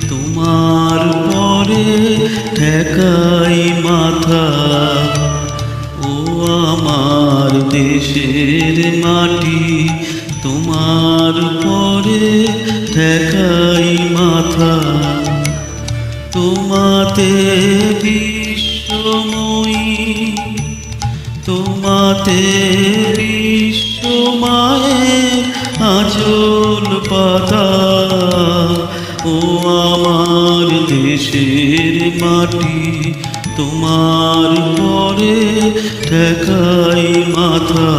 তোমার পরে ঠেকাই মাথা। ও আমার দেশের মাটি, তোমার পরে ঠেকাই মাথা। তোমাতে বিশ্বময়ী, তোমাতে বিশ্বমায়ের আঁচল পাতা। ও আমার দেশের মাটি, তোমার পরে ঠেকাই মাথা।